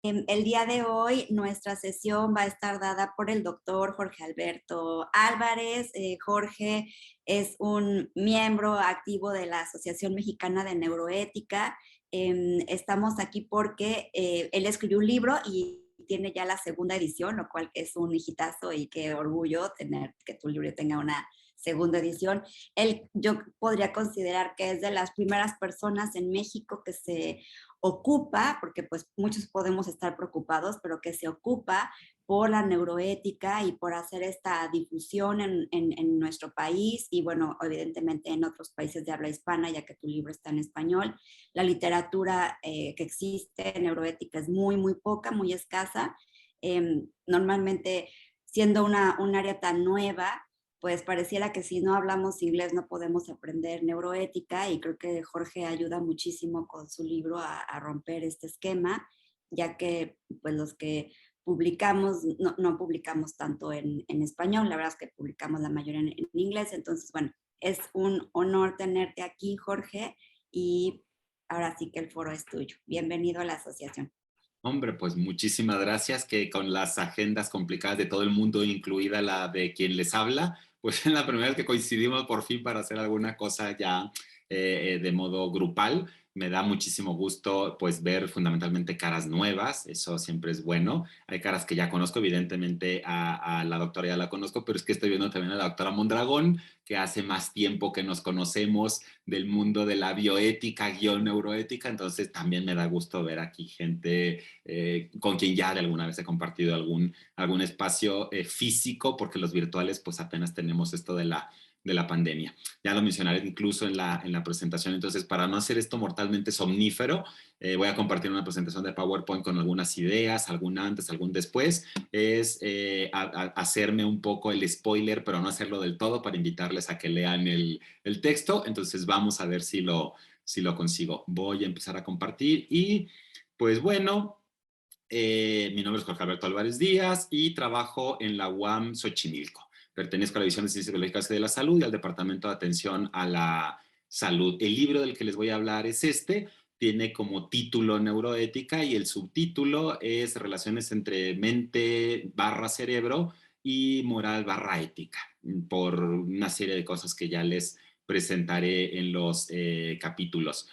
El día de hoy nuestra sesión va a estar dada por el doctor Jorge Alberto Álvarez. Jorge es un miembro activo de la Asociación Mexicana de Neuroética. Estamos aquí porque él escribió un libro y tiene ya la segunda edición, lo cual es un hijitazo y qué orgullo tener que tu libro tenga una segunda edición. Yo podría considerar que es de las primeras personas en México que se ocupa, porque pues muchos podemos estar preocupados, pero que se ocupa por la neuroética y por hacer esta difusión en nuestro país y bueno, evidentemente en otros países de habla hispana, ya que tu libro está en español. La literatura que existe en neuroética es muy, muy poca, muy escasa. Normalmente, siendo un área tan nueva, pues pareciera que si no hablamos inglés no podemos aprender neuroética y creo que Jorge ayuda muchísimo con su libro a romper este esquema, ya que pues los que publicamos, no publicamos tanto en español, la verdad es que publicamos la mayoría en inglés, entonces bueno, es un honor tenerte aquí, Jorge, y ahora sí que el foro es tuyo. Bienvenido a la asociación. Hombre, pues muchísimas gracias, que con las agendas complicadas de todo el mundo, incluida la de quien les habla, pues es la primera vez que coincidimos por fin para hacer alguna cosa ya de modo grupal. Me da muchísimo gusto pues ver fundamentalmente caras nuevas, eso siempre es bueno. Hay caras que ya conozco, evidentemente a la doctora ya la conozco, pero es que estoy viendo también a la doctora Mondragón, que hace más tiempo que nos conocemos del mundo de la bioética, guión neuroética, entonces también me da gusto ver aquí gente con quien ya de alguna vez he compartido algún espacio físico, porque los virtuales pues apenas tenemos esto de la pandemia. Ya lo mencionaré incluso en la presentación. Entonces, para no hacer esto mortalmente somnífero, voy a compartir una presentación de PowerPoint con algunas ideas, algún antes, algún después. Es hacerme un poco el spoiler, pero no hacerlo del todo para invitarles a que lean el texto. Entonces, vamos a ver si lo consigo. Voy a empezar a compartir y pues bueno, mi nombre es Jorge Alberto Álvarez Díaz y trabajo en la UAM Xochimilco. Pertenezco a la División de Ciencias Biológicas y de la Salud y al Departamento de Atención a la Salud. El libro del que les voy a hablar es este. Tiene como título Neuroética y el subtítulo es Relaciones entre mente barra cerebro y moral barra ética, por una serie de cosas que ya les presentaré en los capítulos.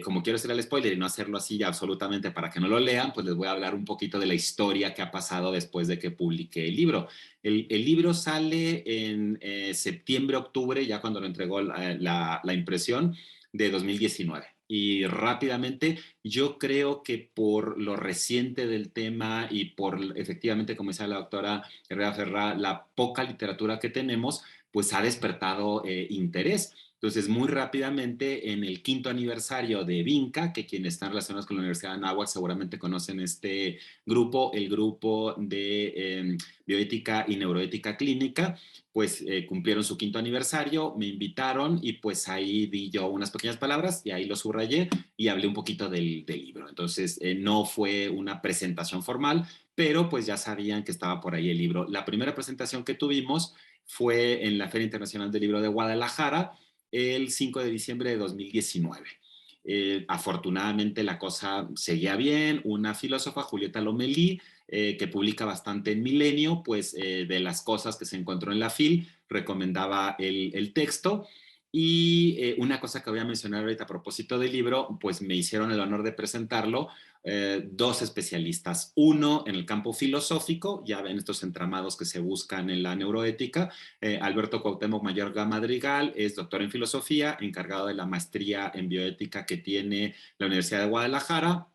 Como quiero hacer el spoiler y no hacerlo así ya absolutamente para que no lo lean, pues les voy a hablar un poquito de la historia que ha pasado después de que publiqué el libro. El libro sale en septiembre, octubre, ya cuando lo entregó la impresión de 2019. Y rápidamente, yo creo que por lo reciente del tema y por efectivamente, como decía la doctora Herrera Ferrá, la poca literatura que tenemos, pues ha despertado interés. Entonces, muy rápidamente, en el quinto aniversario de Vinca, que quienes están relacionados con la Universidad de Anáhuac seguramente conocen este grupo, el grupo de bioética y neuroética clínica, pues cumplieron su quinto aniversario, me invitaron y pues ahí di yo unas pequeñas palabras y ahí lo subrayé y hablé un poquito del libro. Entonces, no fue una presentación formal, pero pues ya sabían que estaba por ahí el libro. La primera presentación que tuvimos fue en la Feria Internacional del Libro de Guadalajara, el 5 de diciembre de 2019. Afortunadamente la cosa seguía bien. Una filósofa, Julieta Lomelí, que publica bastante en Milenio, pues de las cosas que se encontró en la FIL, recomendaba el texto. Y una cosa que voy a mencionar ahorita a propósito del libro, pues me hicieron el honor de presentarlo dos especialistas. Uno en el campo filosófico, ya ven estos entramados que se buscan en la neuroética. Alberto Cuauhtémoc Mayorga Madrigal es doctor en filosofía, encargado de la maestría en bioética que tiene la Universidad de Guadalajara.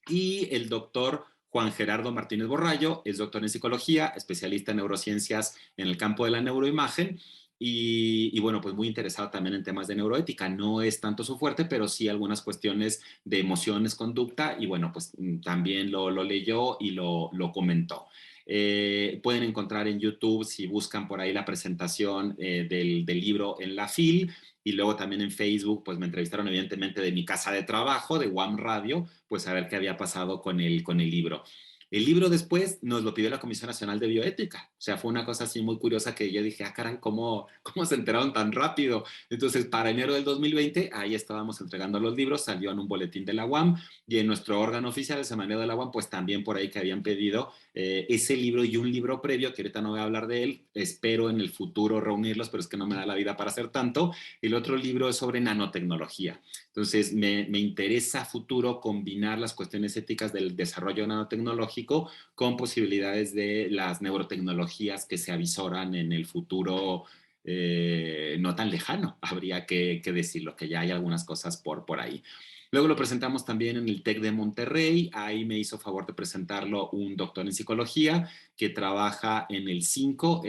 Y el doctor Juan Gerardo Martínez Borrallo es doctor en psicología, especialista en neurociencias en el campo de la neuroimagen y bueno, pues muy interesado también en temas de neuroética. No es tanto su fuerte, pero sí algunas cuestiones de emociones, conducta y bueno, pues también lo leyó y lo comentó. Pueden encontrar en YouTube, si buscan por ahí la presentación del libro en la FIL, y luego también en Facebook, pues me entrevistaron evidentemente de mi casa de trabajo, de UAM Radio, pues a ver qué había pasado con el libro. El libro después nos lo pidió la Comisión Nacional de Bioética. O sea, fue una cosa así muy curiosa que yo dije, ah, caray, ¿cómo se enteraron tan rápido? Entonces, para enero del 2020, ahí estábamos entregando los libros, salió en un boletín de la UAM y en nuestro órgano oficial, el semanario de la UAM, pues también por ahí que habían pedido ese libro y un libro previo, que ahorita no voy a hablar de él, espero en el futuro reunirlos, pero es que no me da la vida para hacer tanto. El otro libro es sobre nanotecnología. Entonces, me interesa a futuro combinar las cuestiones éticas del desarrollo nanotecnológico con posibilidades de las neurotecnologías que se avisoran en el futuro no tan lejano, habría que decirlo, que ya hay algunas cosas por ahí. Luego lo presentamos también en el TEC de Monterrey, ahí me hizo favor de presentarlo un doctor en psicología que trabaja en el 5,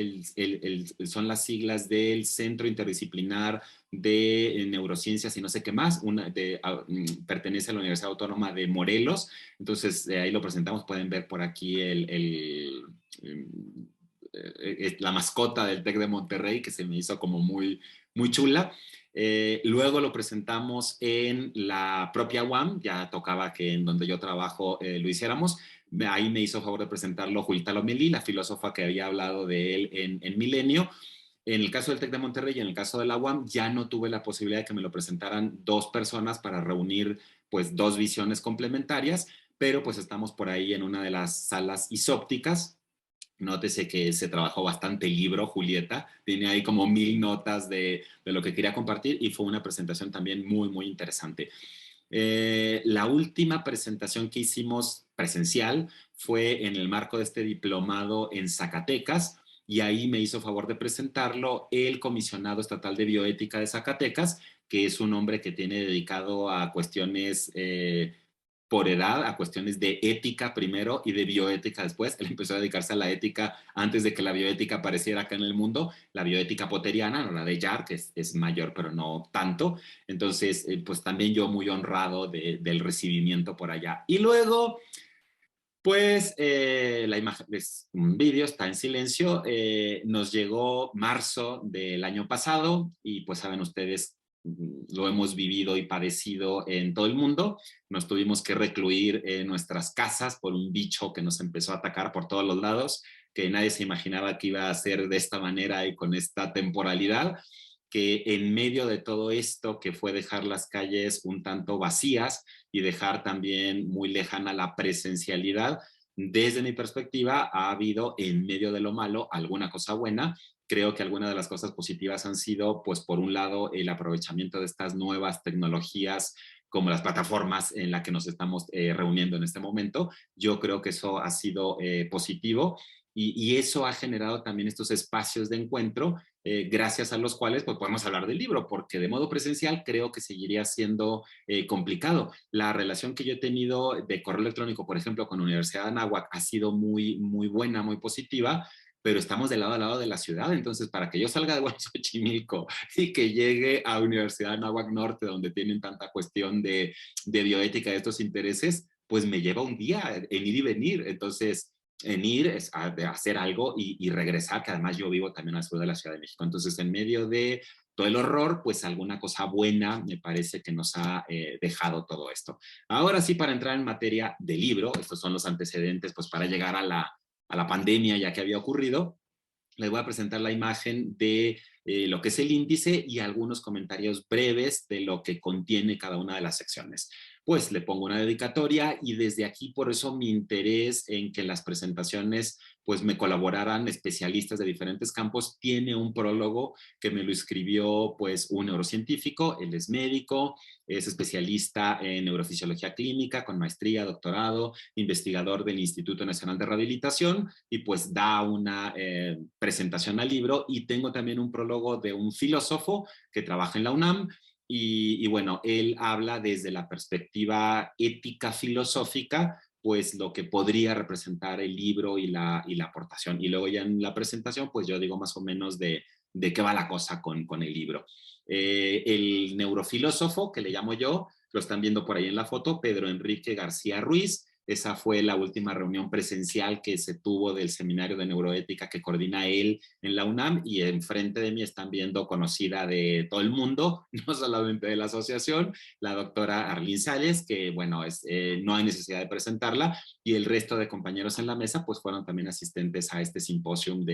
son las siglas del Centro Interdisciplinar de Neurociencias y no sé qué más, pertenece a la Universidad Autónoma de Morelos, entonces ahí lo presentamos, pueden ver por aquí la mascota del TEC de Monterrey, que se me hizo como muy chula. Luego lo presentamos en la propia UAM, ya tocaba que en donde yo trabajo lo hiciéramos. Ahí me hizo favor de presentarlo Julita Lomelí, la filósofa que había hablado de él en Milenio. En el caso del TEC de Monterrey y en el caso de la UAM, ya no tuve la posibilidad de que me lo presentaran dos personas para reunir pues dos visiones complementarias, pero pues estamos por ahí en una de las salas isópticas. Nótese que se trabajó bastante el libro, Julieta, tiene ahí como 1000 notas de lo que quería compartir y fue una presentación también muy interesante. La última presentación que hicimos presencial fue en el marco de este diplomado en Zacatecas y ahí me hizo favor de presentarlo el comisionado estatal de bioética de Zacatecas, que es un hombre que tiene dedicado a cuestiones por edad, a cuestiones de ética primero y de bioética después. Él empezó a dedicarse a la ética antes de que la bioética apareciera acá en el mundo, la bioética poteriana, no la de Jarre, que es mayor, pero no tanto. Entonces, pues también yo muy honrado del recibimiento por allá. Y luego, pues la imagen es un vídeo, está en silencio. Nos llegó marzo del año pasado y pues saben ustedes, lo hemos vivido y padecido en todo el mundo. Nos tuvimos que recluir en nuestras casas por un bicho que nos empezó a atacar por todos los lados, que nadie se imaginaba que iba a ser de esta manera y con esta temporalidad, que en medio de todo esto que fue dejar las calles un tanto vacías y dejar también muy lejana la presencialidad, desde mi perspectiva ha habido en medio de lo malo alguna cosa buena. Creo que algunas de las cosas positivas han sido, pues por un lado, el aprovechamiento de estas nuevas tecnologías como las plataformas en las que nos estamos reuniendo en este momento. Yo creo que eso ha sido positivo y eso ha generado también estos espacios de encuentro gracias a los cuales pues, podemos hablar del libro, porque de modo presencial creo que seguiría siendo complicado. La relación que yo he tenido de correo electrónico, por ejemplo, con la Universidad de Anáhuac ha sido muy buena, muy positiva, pero estamos de lado a lado de la ciudad, entonces para que yo salga de Xochimilco y que llegue a Universidad de Anáhuac Norte, donde tienen tanta cuestión de bioética de estos intereses, pues me lleva un día en ir y venir, entonces en ir es a hacer algo y regresar, que además yo vivo también al sur de la Ciudad de México. Entonces, en medio de todo el horror, pues alguna cosa buena me parece que nos ha dejado todo esto. Ahora sí, para entrar en materia de libro, estos son los antecedentes, pues para llegar a la pandemia ya que había ocurrido, les voy a presentar la imagen de lo que es el índice y algunos comentarios breves de lo que contiene cada una de las secciones. Pues le pongo una dedicatoria y desde aquí por eso mi interés en que las presentaciones pues me colaboraran especialistas de diferentes campos. Tiene un prólogo que me lo escribió pues un neurocientífico, él es médico, es especialista en neurofisiología clínica con maestría, doctorado, investigador del Instituto Nacional de Rehabilitación y pues da una presentación al libro y tengo también un prólogo de un filósofo que trabaja en la UNAM y bueno, él habla desde la perspectiva ética filosófica pues lo que podría representar el libro y la aportación. Y luego ya en la presentación, pues yo digo más o menos de qué va la cosa con el libro. El neurofilósofo, que le llamo yo, lo están viendo por ahí en la foto, Pedro Enrique García Ruiz, Esa fue la última reunión presencial que se tuvo del seminario de neuroética que coordina él en la UNAM, y enfrente de mí están viendo conocida de todo el mundo, no solamente de la asociación, la doctora Arlene Salles, que bueno, no hay necesidad de presentarla, y el resto de compañeros en la mesa pues fueron también asistentes a este simposium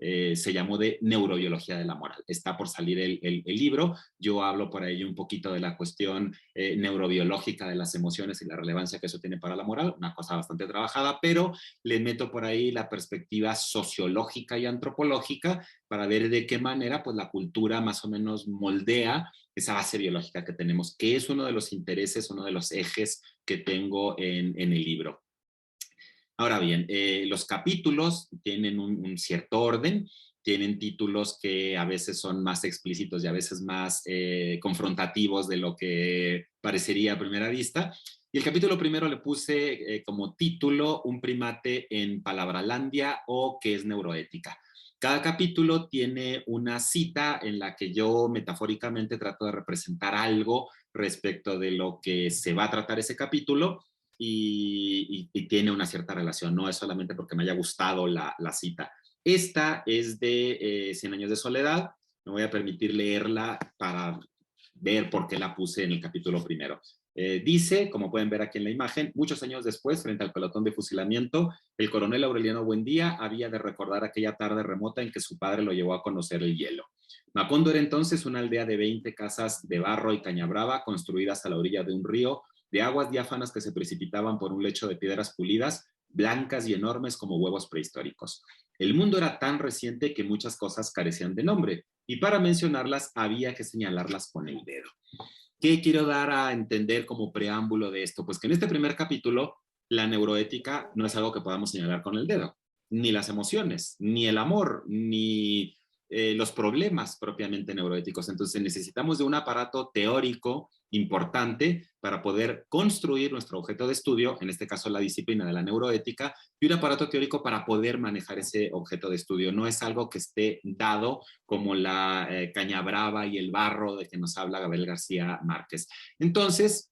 se llamó de Neurobiología de la Moral. Está por salir el libro, yo hablo por ahí un poquito de la cuestión neurobiológica de las emociones y la relevancia que eso tiene para la moral, una cosa bastante trabajada, pero le meto por ahí la perspectiva sociológica y antropológica para ver de qué manera pues la cultura más o menos moldea esa base biológica que tenemos, que es uno de los intereses, uno de los ejes que tengo en el libro. Ahora bien, los capítulos tienen un cierto orden, tienen títulos que a veces son más explícitos y a veces más confrontativos de lo que parecería a primera vista. Y el capítulo primero le puse como título Un primate en Palabralandia o ¿qué es neuroética? Cada capítulo tiene una cita en la que yo metafóricamente trato de representar algo respecto de lo que se va a tratar ese capítulo, y tiene una cierta relación, no es solamente porque me haya gustado la cita. Esta es de 100 años de soledad, me voy a permitir leerla para ver por qué la puse en el capítulo primero. Dice, como pueden ver aquí en la imagen, muchos años después, frente al pelotón de fusilamiento, el coronel Aureliano Buendía había de recordar aquella tarde remota en que su padre lo llevó a conocer el hielo. Macondo era entonces una aldea de 20 casas de barro y caña brava construidas a la orilla de un río, de aguas diáfanas que se precipitaban por un lecho de piedras pulidas, blancas y enormes como huevos prehistóricos. El mundo era tan reciente que muchas cosas carecían de nombre, y para mencionarlas había que señalarlas con el dedo. ¿Qué quiero dar a entender como preámbulo de esto? Pues que en este primer capítulo, la neuroética no es algo que podamos señalar con el dedo, ni las emociones, ni el amor, ni los problemas propiamente neuroéticos. Entonces necesitamos de un aparato teórico importante para poder construir nuestro objeto de estudio, en este caso la disciplina de la neuroética, y un aparato teórico para poder manejar ese objeto de estudio. No es algo que esté dado como la caña brava y el barro de que nos habla Gabriel García Márquez. Entonces,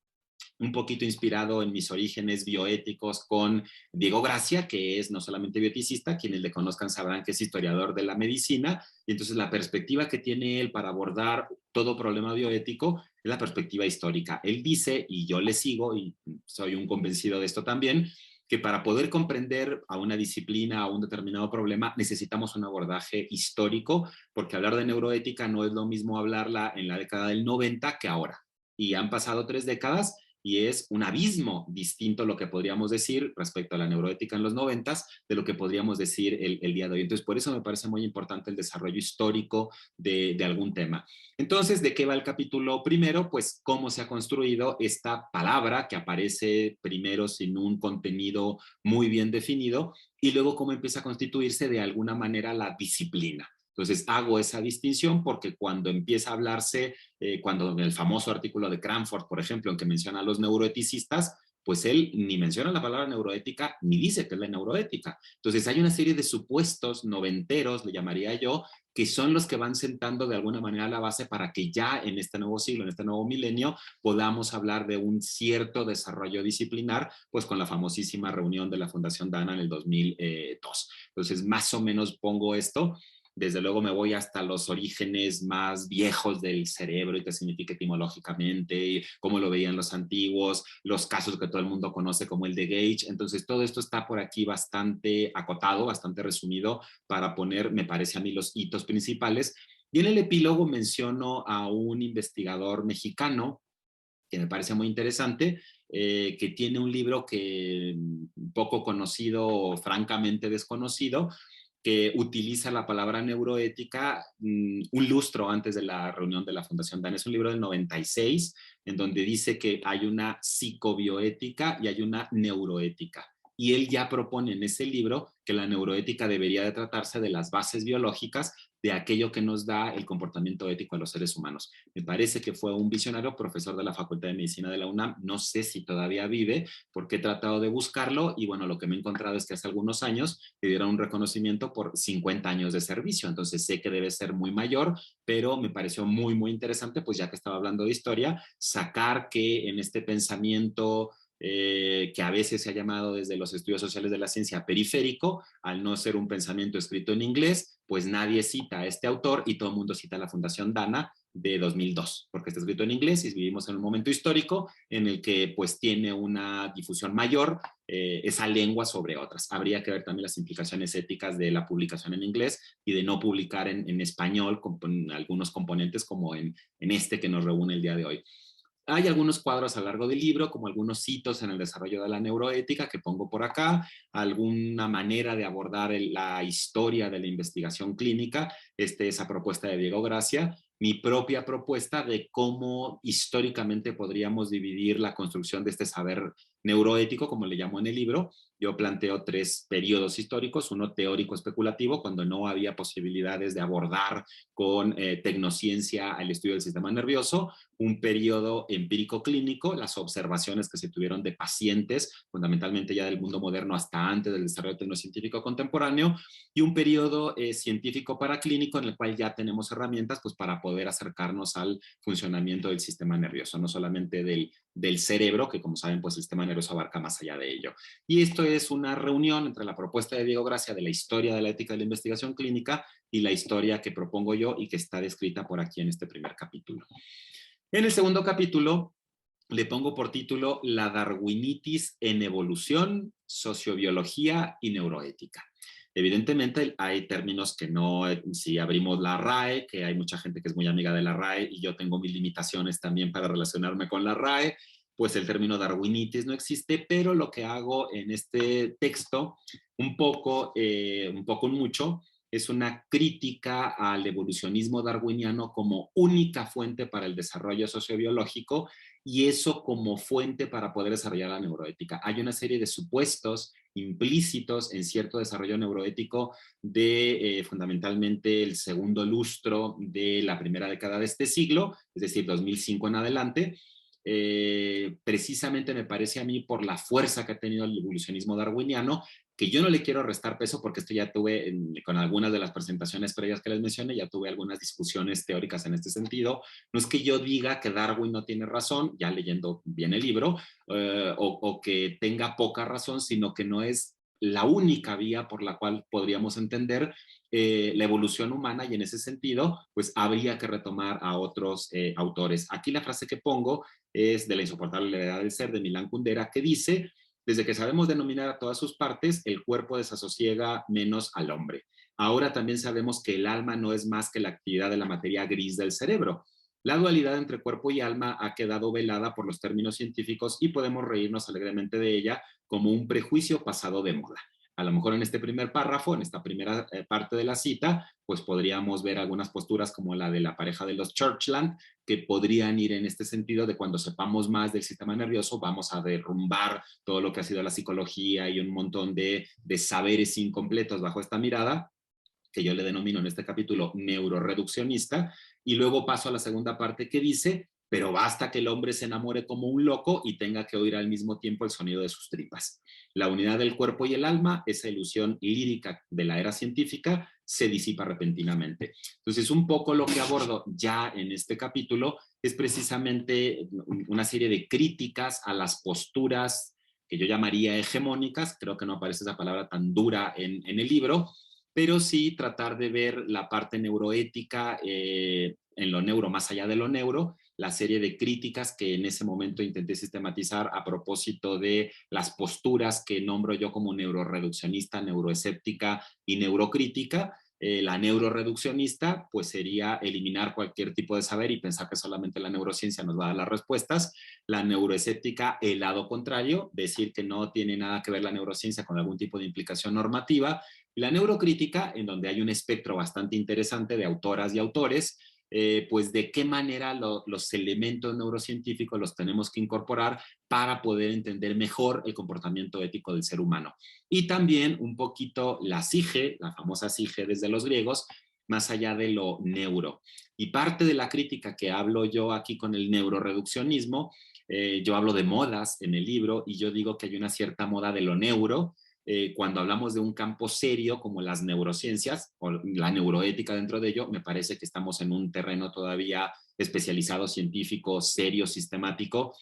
un poquito inspirado en mis orígenes bioéticos con Diego Gracia, que es no solamente bioeticista, quienes le conozcan sabrán que es historiador de la medicina, y entonces la perspectiva que tiene él para abordar todo problema bioético es la perspectiva histórica. Él dice, y yo le sigo, y soy un convencido de esto también, que para poder comprender a una disciplina, a un determinado problema, necesitamos un abordaje histórico, porque hablar de neuroética no es lo mismo hablarla en la década del 90 que ahora. Y han pasado 3 décadas y es un abismo distinto lo que podríamos decir respecto a la neuroética en los 90 de lo que podríamos decir el día de hoy. Entonces, por eso me parece muy importante el desarrollo histórico de algún tema. Entonces, ¿de qué va el capítulo primero? Pues cómo se ha construido esta palabra que aparece primero sin un contenido muy bien definido y luego cómo empieza a constituirse de alguna manera la disciplina. Entonces hago esa distinción porque cuando empieza a hablarse, cuando en el famoso artículo de Cranford, por ejemplo, en que menciona a los neuroeticistas, pues él ni menciona la palabra neuroética ni dice que es la neuroética. Entonces hay una serie de supuestos noventeros, le llamaría yo, que son los que van sentando de alguna manera la base para que ya en este nuevo siglo, en este nuevo milenio, podamos hablar de un cierto desarrollo disciplinar, pues con la famosísima reunión de la Fundación Dana en el 2002. Entonces, más o menos pongo esto. Desde luego me voy hasta los orígenes más viejos del cerebro y qué significa etimológicamente, y cómo lo veían los antiguos, los casos que todo el mundo conoce como el de Gage. Entonces todo esto está por aquí bastante acotado, bastante resumido para poner, me parece a mí, los hitos principales. Y en el epílogo menciono a un investigador mexicano que me parece muy interesante, que tiene un libro que poco conocido, francamente desconocido, que utiliza la palabra neuroética un lustro antes de la reunión de la Fundación DAN. Es un libro del 96, en donde dice que hay una psicobioética y hay una neuroética. Y él ya propone en ese libro que la neuroética debería de tratarse de las bases biológicas de aquello que nos da el comportamiento ético de los seres humanos. Me parece que fue un visionario, profesor de la Facultad de Medicina de la UNAM, no sé si todavía vive, porque he tratado de buscarlo y bueno, lo que me he encontrado es que hace algunos años le dieron un reconocimiento por 50 años de servicio, entonces sé que debe ser muy mayor, pero me pareció muy, muy interesante, pues ya que estaba hablando de historia, sacar que en este pensamiento que a veces se ha llamado desde los estudios sociales de la ciencia periférico, al no ser un pensamiento escrito en inglés, pues nadie cita a este autor y todo el mundo cita a la Fundación Dana de 2002, porque está escrito en inglés y vivimos en un momento histórico en el que pues tiene una difusión mayor esa lengua sobre otras. Habría que ver también las implicaciones éticas de la publicación en inglés y de no publicar en español con algunos componentes como en este que nos reúne el día de hoy. Hay algunos cuadros a lo largo del libro, como algunos hitos en el desarrollo de la neuroética que pongo por acá, alguna manera de abordar la historia de la investigación clínica, esa propuesta de Diego Gracia, mi propia propuesta de cómo históricamente podríamos dividir la construcción de este saber neuroético, como le llamo en el libro. Yo planteo 3 periodos históricos, uno teórico especulativo, cuando no había posibilidades de abordar con tecnociencia el estudio del sistema nervioso, un periodo empírico clínico, las observaciones que se tuvieron de pacientes, fundamentalmente ya del mundo moderno hasta antes del desarrollo tecnocientífico contemporáneo, y un periodo científico paraclínico en el cual ya tenemos herramientas pues, para poder acercarnos al funcionamiento del sistema nervioso, no solamente del cerebro, que como saben, pues el sistema nervioso abarca más allá de ello. Y esto es una reunión entre la propuesta de Diego Gracia de la historia de la ética de la investigación clínica y la historia que propongo yo y que está descrita por aquí en este primer capítulo. En el segundo capítulo le pongo por título La darwinitis en evolución, sociobiología y neuroética. Evidentemente hay términos que no, si abrimos la RAE, que hay mucha gente que es muy amiga de la RAE y yo tengo mis limitaciones también para relacionarme con la RAE, pues el término darwinitis no existe, pero lo que hago en este texto, un poco mucho, es una crítica al evolucionismo darwiniano como única fuente para el desarrollo sociobiológico y eso como fuente para poder desarrollar la neuroética. Hay una serie de supuestos implícitos en cierto desarrollo neuroético de fundamentalmente el segundo lustro de la primera década de este siglo, es decir, 2005 en adelante. Precisamente me parece a mí por la fuerza que ha tenido el evolucionismo darwiniano, que yo no le quiero restar peso porque esto ya tuve con algunas de las presentaciones previas que les mencioné, ya tuve algunas discusiones teóricas en este sentido. No es que yo diga que Darwin no tiene razón, ya leyendo bien el libro, o que tenga poca razón, sino que no es la única vía por la cual podríamos entender la evolución humana y en ese sentido, pues habría que retomar a otros autores. Aquí la frase que pongo es de La insoportable levedad del ser de Milan Kundera, que dice: desde que sabemos denominar a todas sus partes, el cuerpo desasosiega menos al hombre. Ahora también sabemos que el alma no es más que la actividad de la materia gris del cerebro. La dualidad entre cuerpo y alma ha quedado velada por los términos científicos y podemos reírnos alegremente de ella como un prejuicio pasado de moda. A lo mejor en este primer párrafo, en esta primera parte de la cita, pues podríamos ver algunas posturas como la de la pareja de los Churchland, que podrían ir en este sentido de cuando sepamos más del sistema nervioso, vamos a derrumbar todo lo que ha sido la psicología y un montón de saberes incompletos bajo esta mirada, que yo le denomino en este capítulo neuroreduccionista, y luego paso a la segunda parte que dice: pero basta que el hombre se enamore como un loco y tenga que oír al mismo tiempo el sonido de sus tripas. La unidad del cuerpo y el alma, esa ilusión lírica de la era científica, se disipa repentinamente. Entonces, un poco lo que abordo ya en este capítulo es precisamente una serie de críticas a las posturas que yo llamaría hegemónicas, creo que no aparece esa palabra tan dura en el libro, pero sí tratar de ver la parte neuroética en lo neuro, más allá de lo neuro, la serie de críticas que en ese momento intenté sistematizar a propósito de las posturas que nombro yo como neuroreduccionista, neuroescéptica y neurocrítica. La neuroreduccionista pues sería eliminar cualquier tipo de saber y pensar que solamente la neurociencia nos va a dar las respuestas. La neuroescéptica, el lado contrario, decir que no tiene nada que ver la neurociencia con algún tipo de implicación normativa. La neurocrítica, en donde hay un espectro bastante interesante de autoras y autores, pues de qué manera los elementos neurocientíficos los tenemos que incorporar para poder entender mejor el comportamiento ético del ser humano. Y también un poquito la psique, la famosa psique desde los griegos, más allá de lo neuro. Y parte de la crítica que hablo yo aquí con el neuroreduccionismo, yo hablo de modas en el libro y yo digo que hay una cierta moda de lo neuro, cuando hablamos de un campo serio como las neurociencias o la neuroética dentro de ello, me parece que estamos en un terreno todavía especializado, científico, serio, sistemático,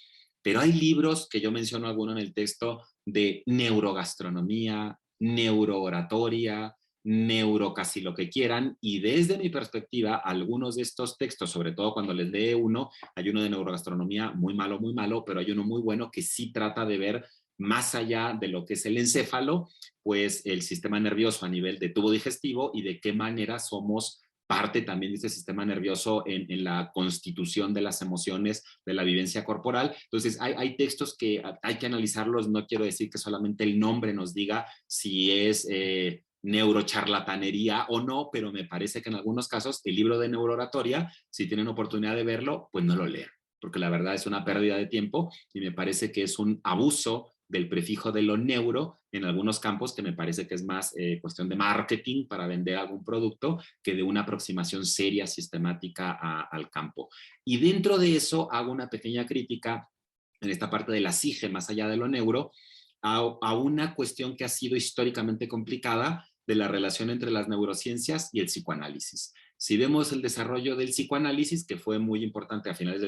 pero hay libros que yo menciono alguno en el texto de neurogastronomía, neurooratoria, neuro casi lo que quieran, y desde mi perspectiva, algunos de estos textos, sobre todo cuando les lee uno, hay uno de neurogastronomía muy malo, pero hay uno muy bueno que sí trata de ver más allá de lo que es el encéfalo, pues el sistema nervioso a nivel de tubo digestivo y de qué manera somos parte también de este sistema nervioso en la constitución de las emociones, de la vivencia corporal. Entonces, hay textos que hay que analizarlos. No quiero decir que solamente el nombre nos diga si es neurocharlatanería o no, pero me parece que en algunos casos el libro de neurooratoria, si tienen oportunidad de verlo, pues no lo lean, porque la verdad es una pérdida de tiempo y me parece que es un abuso del prefijo de lo neuro en algunos campos, que me parece que es más cuestión de marketing para vender algún producto que de una aproximación seria, sistemática al campo. Y dentro de eso hago una pequeña crítica en esta parte de la SIGE, más allá de lo neuro, a una cuestión que ha sido históricamente complicada de la relación entre las neurociencias y el psicoanálisis. Si vemos el desarrollo del psicoanálisis, que fue muy importante a finales a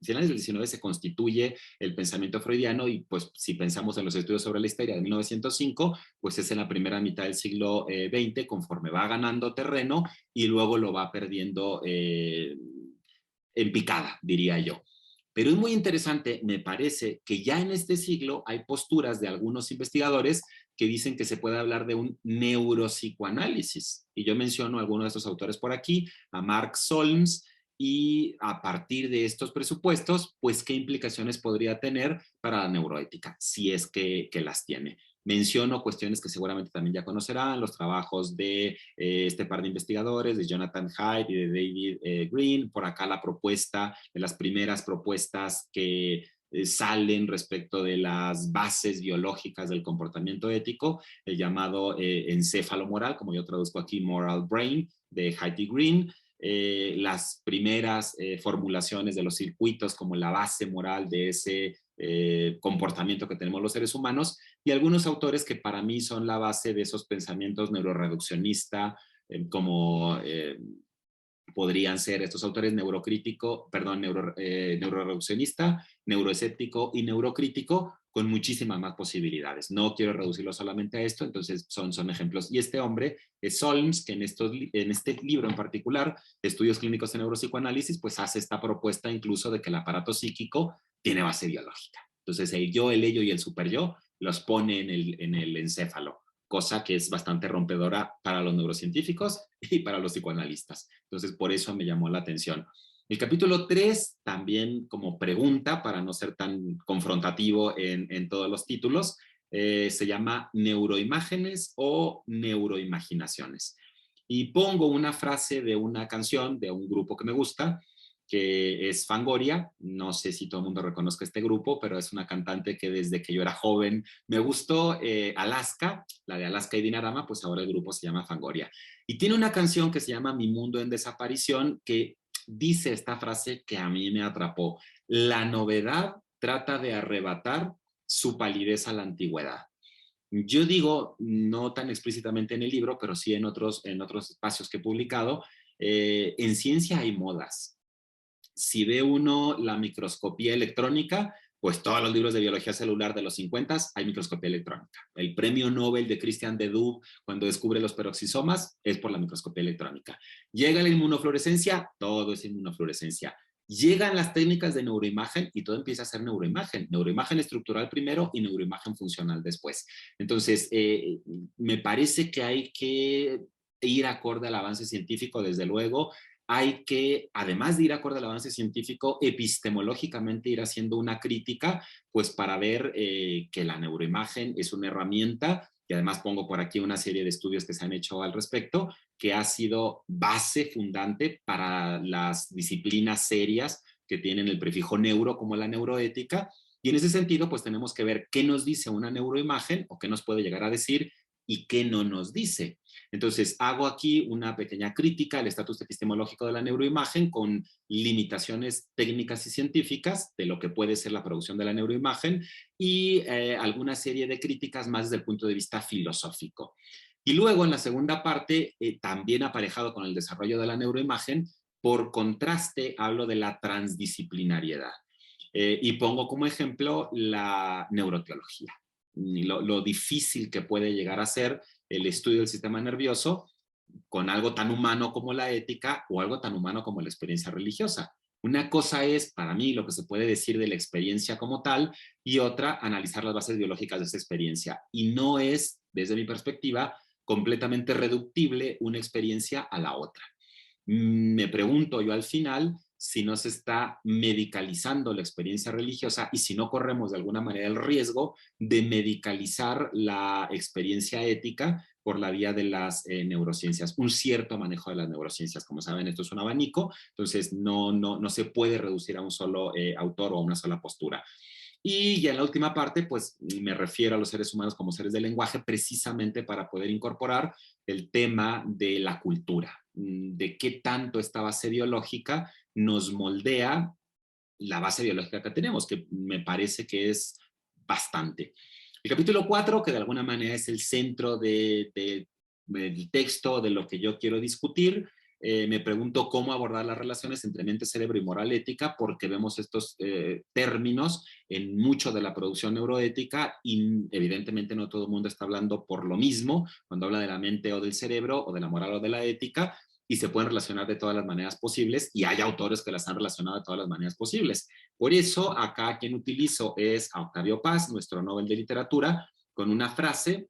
finales del 19 se constituye el pensamiento freudiano, y pues si pensamos en los estudios sobre la histeria de 1905, pues es en la primera mitad del siglo XX, conforme va ganando terreno y luego lo va perdiendo en picada, diría yo. Pero es muy interesante, me parece, que ya en este siglo hay posturas de algunos investigadores que dicen que se puede hablar de un neuropsicoanálisis. Y yo menciono a algunos de estos autores por aquí, a Mark Solms, y a partir de estos presupuestos, pues qué implicaciones podría tener para la neuroética, si es que las tiene. Menciono cuestiones que seguramente también ya conocerán, los trabajos de este par de investigadores, de Jonathan Haidt y de David Green. Por acá la propuesta, de las primeras propuestas que salen respecto de las bases biológicas del comportamiento ético, el llamado encéfalo moral, como yo traduzco aquí, moral brain, de Haidt y Green. Las primeras formulaciones de los circuitos como la base moral de ese comportamiento que tenemos los seres humanos, y algunos autores que para mí son la base de esos pensamientos neuroreduccionista, como podrían ser estos autores neurocrítico, perdón, neuroreduccionista, neuroescéptico y neurocrítico, con muchísimas más posibilidades. No quiero reducirlo solamente a esto, entonces son ejemplos. Y este hombre es Solms, que en este libro en particular, Estudios Clínicos en Neuropsicoanálisis, pues hace esta propuesta incluso de que el aparato psíquico tiene base biológica. Entonces el yo, el ello y el superyo los pone en el encéfalo, cosa que es bastante rompedora para los neurocientíficos y para los psicoanalistas. Entonces, por eso me llamó la atención. El capítulo 3, también como pregunta, para no ser tan confrontativo en todos los títulos, se llama Neuroimágenes o Neuroimaginaciones. Y pongo una frase de una canción de un grupo que me gusta, que es Fangoria. No sé si todo el mundo reconozca este grupo, pero es una cantante que desde que yo era joven me gustó. Alaska, la de Alaska y Dinarama, pues ahora el grupo se llama Fangoria. Y tiene una canción que se llama Mi Mundo en Desaparición, que dice esta frase que a mí me atrapó: la novedad trata de arrebatar su palidez a la antigüedad. Yo digo, no tan explícitamente en el libro, pero sí en otros espacios que he publicado, en ciencia hay modas. Si ve uno la microscopía electrónica, pues todos los libros de biología celular de los 50 hay microscopía electrónica. El premio Nobel de Christian de Duve cuando descubre los peroxisomas es por la microscopía electrónica. Llega la inmunofluorescencia, todo es inmunofluorescencia. Llegan las técnicas de neuroimagen y todo empieza a ser neuroimagen. Neuroimagen estructural primero y neuroimagen funcional después. Entonces, me parece que hay que ir acorde al avance científico, desde luego. Hay que, además de ir acorde al avance científico, epistemológicamente ir haciendo una crítica, pues para ver que la neuroimagen es una herramienta, y además pongo por aquí una serie de estudios que se han hecho al respecto, que ha sido base fundante para las disciplinas serias que tienen el prefijo neuro, como la neuroética. Y en ese sentido, pues tenemos que ver qué nos dice una neuroimagen o qué nos puede llegar a decir y qué no nos dice. Entonces, hago aquí una pequeña crítica al estatus epistemológico de la neuroimagen, con limitaciones técnicas y científicas de lo que puede ser la producción de la neuroimagen, y alguna serie de críticas más desde el punto de vista filosófico. Y luego, en la segunda parte, también aparejado con el desarrollo de la neuroimagen, por contraste, hablo de la transdisciplinariedad. Y pongo como ejemplo la neuroteología, y lo difícil que puede llegar a ser el estudio del sistema nervioso con algo tan humano como la ética o algo tan humano como la experiencia religiosa. Una cosa es, para mí, lo que se puede decir de la experiencia como tal, y otra, analizar las bases biológicas de esa experiencia. Y no es, desde mi perspectiva, completamente reductible una experiencia a la otra. Me pregunto yo al final si no se está medicalizando la experiencia religiosa y si no corremos de alguna manera el riesgo de medicalizar la experiencia ética por la vía de las neurociencias, un cierto manejo de las neurociencias. Como saben, esto es un abanico, entonces no se puede reducir a un solo autor o a una sola postura. Y ya en la última parte, pues me refiero a los seres humanos como seres de lenguaje precisamente para poder incorporar el tema de la cultura, de qué tanto esta base biológica nos moldea la base biológica que tenemos, que me parece que es bastante. El capítulo 4, que de alguna manera es el centro del texto, de lo que yo quiero discutir, me pregunto cómo abordar las relaciones entre mente, cerebro y moral ética, porque vemos estos términos en mucho de la producción neuroética y evidentemente no todo el mundo está hablando por lo mismo cuando habla de la mente o del cerebro o de la moral o de la ética, y se pueden relacionar de todas las maneras posibles, y hay autores que las han relacionado de todas las maneras posibles. Por eso, acá quien utilizo es a Octavio Paz, nuestro Nobel de Literatura, con una frase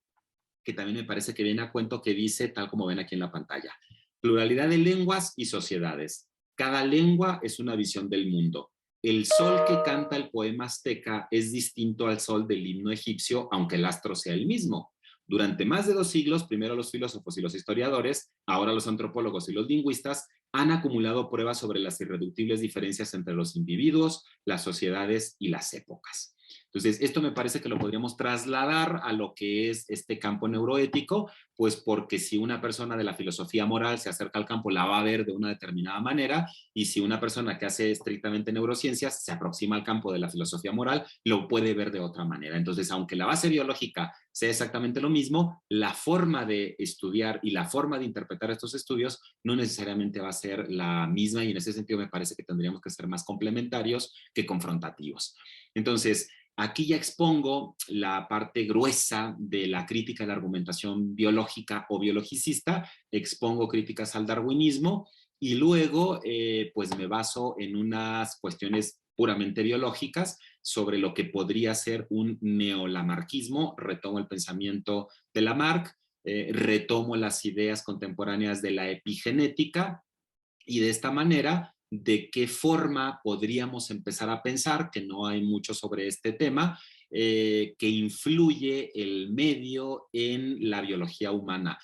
que también me parece que viene a cuento, que dice, tal como ven aquí en la pantalla: pluralidad de lenguas y sociedades. Cada lengua es una visión del mundo. El sol que canta el poema azteca es distinto al sol del himno egipcio, aunque el astro sea el mismo. Durante más de 2 siglos, primero los filósofos y los historiadores, ahora los antropólogos y los lingüistas, han acumulado pruebas sobre las irreductibles diferencias entre los individuos, las sociedades y las épocas. Entonces, esto me parece que lo podríamos trasladar a lo que es este campo neuroético, pues porque si una persona de la filosofía moral se acerca al campo, la va a ver de una determinada manera, y si una persona que hace estrictamente neurociencias se aproxima al campo de la filosofía moral, lo puede ver de otra manera. Entonces, aunque la base biológica sea exactamente lo mismo, la forma de estudiar y la forma de interpretar estos estudios no necesariamente va a ser la misma, y en ese sentido me parece que tendríamos que ser más complementarios que confrontativos. Entonces, aquí ya expongo la parte gruesa de la crítica a la argumentación biológica o biologicista, expongo críticas al darwinismo, y luego pues me baso en unas cuestiones puramente biológicas sobre lo que podría ser un neolamarquismo. Retomo el pensamiento de Lamarck, retomo las ideas contemporáneas de la epigenética, y de esta manera, de qué forma podríamos empezar a pensar, que no hay mucho sobre este tema, que influye el medio en la biología humana.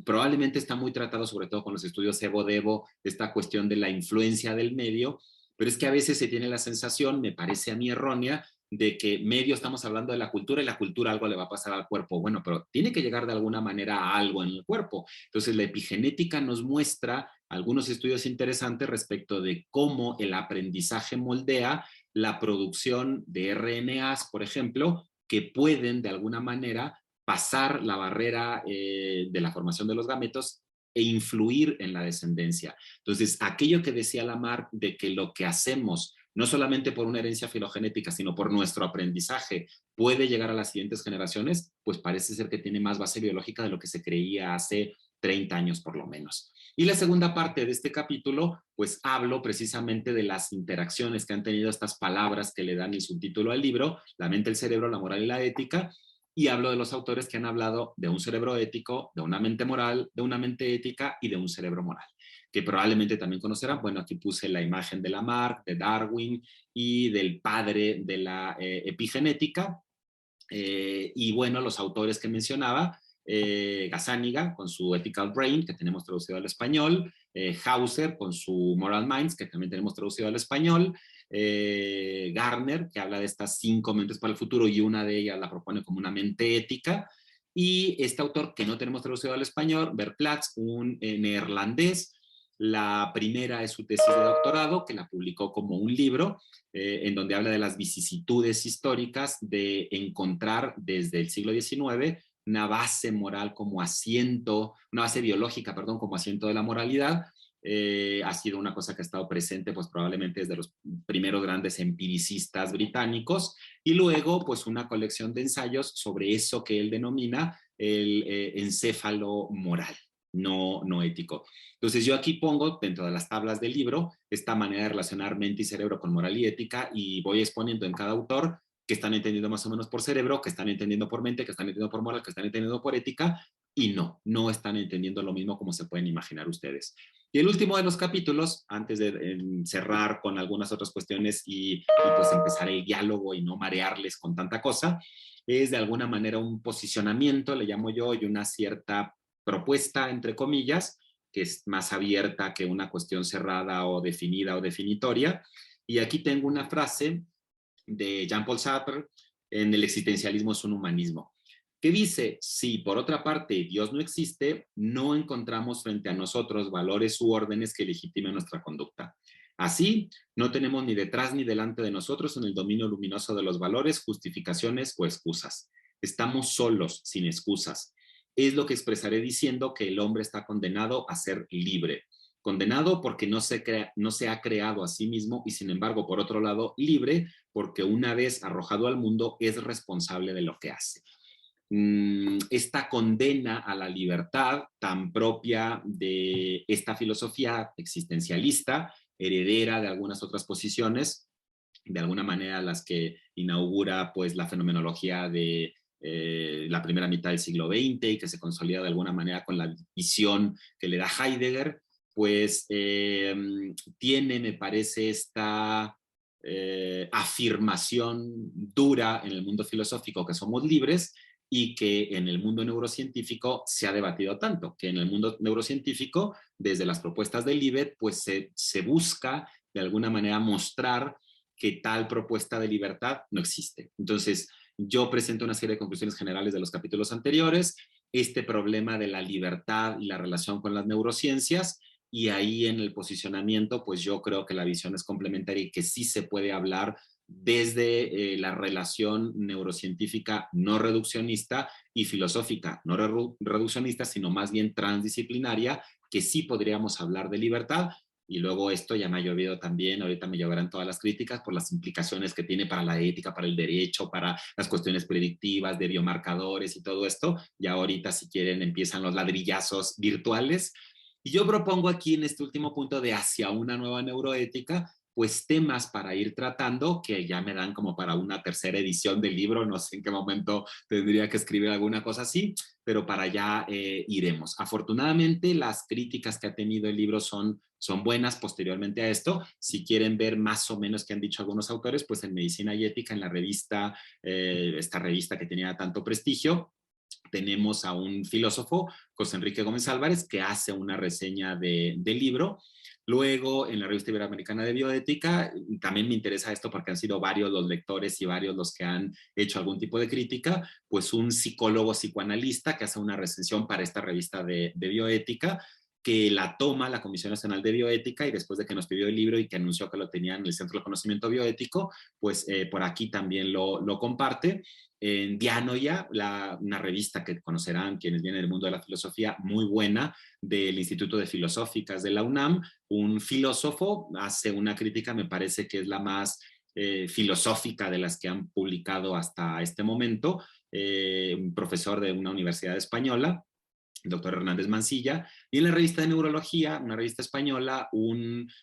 Probablemente está muy tratado, sobre todo con los estudios Evo-Devo, esta cuestión de la influencia del medio, pero es que a veces se tiene la sensación, me parece a mí errónea, de que medio estamos hablando de la cultura, y la cultura algo le va a pasar al cuerpo. Bueno, pero tiene que llegar de alguna manera a algo en el cuerpo. Entonces, la epigenética nos muestra algunos estudios interesantes respecto de cómo el aprendizaje moldea la producción de RNAs, por ejemplo, que pueden de alguna manera pasar la barrera de la formación de los gametos e influir en la descendencia. Entonces, aquello que decía Lamarck de que lo que hacemos, no solamente por una herencia filogenética, sino por nuestro aprendizaje, puede llegar a las siguientes generaciones, pues parece ser que tiene más base biológica de lo que se creía hace 30 años por lo menos. Y la segunda parte de este capítulo, pues hablo precisamente de las interacciones que han tenido estas palabras que le dan el subtítulo al libro, la mente, el cerebro, la moral y la ética, y hablo de los autores que han hablado de un cerebro ético, de una mente moral, de una mente ética y de un cerebro moral, que probablemente también conocerán. Bueno, aquí puse la imagen de Lamarck, de Darwin y del padre de la epigenética. Y bueno, los autores que mencionaba, Gazzaniga con su Ethical Brain, que tenemos traducido al español, Hauser con su Moral Minds, que también tenemos traducido al español, Garner, que habla de estas 5 mentes para el futuro, y una de ellas la propone como una mente ética, y este autor que no tenemos traducido al español, Verplaatz, un neerlandés. La primera es su tesis de doctorado, que la publicó como un libro, en donde habla de las vicisitudes históricas de encontrar desde el siglo XIX una base moral como asiento, una base biológica, perdón, como asiento de la moralidad, Ha sido una cosa que ha estado presente pues probablemente desde los primeros grandes empiricistas británicos, y luego pues una colección de ensayos sobre eso que él denomina el encéfalo moral, no ético. Entonces yo aquí pongo dentro de las tablas del libro esta manera de relacionar mente y cerebro con moral y ética, y voy exponiendo en cada autor que están entendiendo más o menos por cerebro, que están entendiendo por mente, que están entendiendo por moral, que están entendiendo por ética, y no están entendiendo lo mismo como se pueden imaginar ustedes. Y el último de los capítulos, antes de cerrar con algunas otras cuestiones y pues empezar el diálogo y no marearles con tanta cosa, es de alguna manera un posicionamiento, le llamo yo, y una cierta propuesta, entre comillas, que es más abierta que una cuestión cerrada o definida o definitoria. Y aquí tengo una frase de Jean-Paul Sartre en El existencialismo es un humanismo, que dice, si por otra parte Dios no existe, no encontramos frente a nosotros valores u órdenes que legitimen nuestra conducta. Así, no tenemos ni detrás ni delante de nosotros en el dominio luminoso de los valores, justificaciones o excusas. Estamos solos, sin excusas. Es lo que expresaré diciendo que el hombre está condenado a ser libre. Condenado porque no se ha creado a sí mismo, y sin embargo, por otro lado, libre porque una vez arrojado al mundo es responsable de lo que hace. Esta condena a la libertad tan propia de esta filosofía existencialista, heredera de algunas otras posiciones, de alguna manera las que inaugura pues la fenomenología de la primera mitad del siglo XX y que se consolida de alguna manera con la visión que le da Heidegger, pues tiene, me parece, esta afirmación dura en el mundo filosófico que somos libres, y que en el mundo neurocientífico se ha debatido tanto, que en el mundo neurocientífico, desde las propuestas del Libet, pues se busca de alguna manera mostrar que tal propuesta de libertad no existe. Entonces, yo presento una serie de conclusiones generales de los capítulos anteriores, este problema de la libertad y la relación con las neurociencias, y ahí en el posicionamiento, pues yo creo que la visión es complementaria y que sí se puede hablar desde la relación neurocientífica no reduccionista y filosófica no reduccionista, sino más bien transdisciplinaria, que sí podríamos hablar de libertad. Y luego esto ya me ha llovido también, ahorita me lloverán todas las críticas por las implicaciones que tiene para la ética, para el derecho, para las cuestiones predictivas de biomarcadores y todo esto. Ya ahorita, si quieren, empiezan los ladrillazos virtuales. Y yo propongo aquí en este último punto de hacia una nueva neuroética, pues temas para ir tratando que ya me dan como para una tercera edición del libro, no sé en qué momento tendría que escribir alguna cosa así, pero para allá iremos. Afortunadamente las críticas que ha tenido el libro son buenas posteriormente a esto. Si quieren ver más o menos qué han dicho algunos autores, pues en Medicina y Ética, en la revista, esta revista que tenía tanto prestigio, tenemos a un filósofo, José Enrique Gómez Álvarez, que hace una reseña del libro. Luego, en la revista Iberoamericana de Bioética, también me interesa esto porque han sido varios los lectores y varios los que han hecho algún tipo de crítica, pues un psicólogo psicoanalista que hace una recensión para esta revista de bioética, que la toma la Comisión Nacional de Bioética, y después de que nos pidió el libro y que anunció que lo tenía en el Centro de Conocimiento Bioético, pues por aquí también lo comparte. En Dianoia, una revista que conocerán quienes vienen del mundo de la filosofía, muy buena, del Instituto de Filosóficas de la UNAM, un filósofo hace una crítica, me parece que es la más filosófica de las que han publicado hasta este momento, un profesor de una universidad española, el doctor Hernández Mancilla, y en la revista de Neurología, una revista española,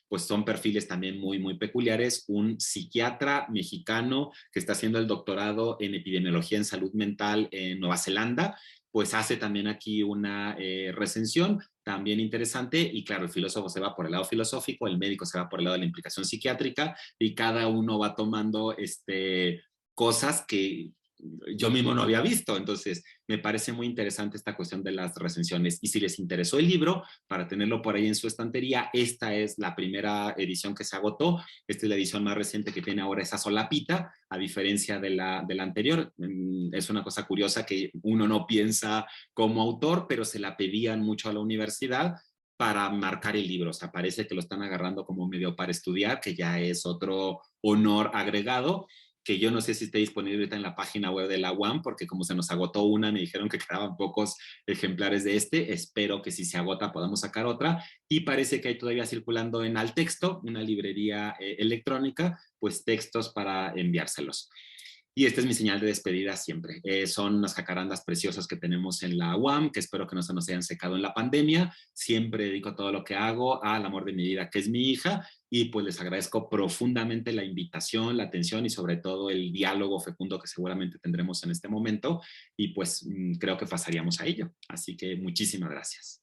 pues son perfiles también muy peculiares, un psiquiatra mexicano que está haciendo el doctorado en epidemiología en salud mental en Nueva Zelanda, pues hace también aquí una recensión también interesante, y claro, el filósofo se va por el lado filosófico, el médico se va por el lado de la implicación psiquiátrica, y cada uno va tomando cosas que yo mismo no había visto. Entonces, me parece muy interesante esta cuestión de las recensiones. Y si les interesó el libro, para tenerlo por ahí en su estantería, esta es la primera edición que se agotó. Esta es la edición más reciente que tiene ahora esa solapita, a diferencia de la anterior. Es una cosa curiosa que uno no piensa como autor, pero se la pedían mucho a la universidad para marcar el libro. O sea, parece que lo están agarrando como medio para estudiar, que ya es otro honor agregado, que yo no sé si esté disponible ahorita en la página web de la UAM, porque como se nos agotó una, me dijeron que quedaban pocos ejemplares de este. Espero que si se agota podamos sacar otra. Y parece que hay todavía circulando en Altexto, una librería electrónica, pues textos para enviárselos. Y esta es mi señal de despedida siempre. Son unas jacarandas preciosas que tenemos en la UAM, que espero que no se nos hayan secado en la pandemia. Siempre dedico todo lo que hago al amor de mi vida, que es mi hija, y pues les agradezco profundamente la invitación, la atención y sobre todo el diálogo fecundo que seguramente tendremos en este momento. Y pues creo que pasaríamos a ello. Así que muchísimas gracias.